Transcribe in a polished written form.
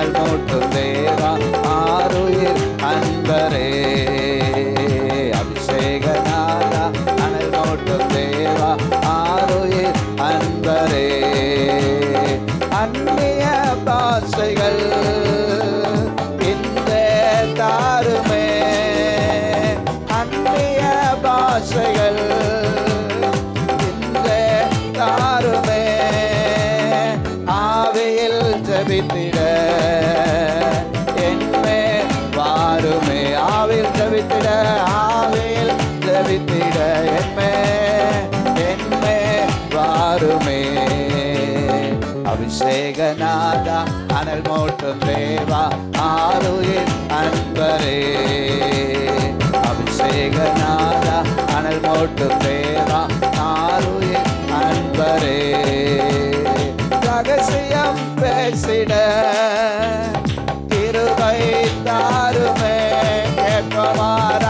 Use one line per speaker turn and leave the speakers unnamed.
அனல் மூட்டும் தேவா ஆருயிர் அன்பரே. அபிஷேகநாதா அனல் மூட்டும் தேவா ஆருயிர் அன்பரே. அந்நிய பாஷைகள் இந்த தாருமே, அந்நிய பாஷைகள் இந்த தாருமே. ஆவியில் ஜபித்திட என்மே வாருமே, ஆவியில் ஜபித்திட, ஆவியில் ஜபித்திட என்மே வாருமே. அபிஷேகநாதா அனல் மூட்டும் தேவா ஆருயிர் அன்பரே. அபிஷேகநாதா அனல் மூட்டும் தேவா ஆருயிர் அன்பரே. ரகசியம் பேசிட கிருபை தாருமே, கேட்பவார்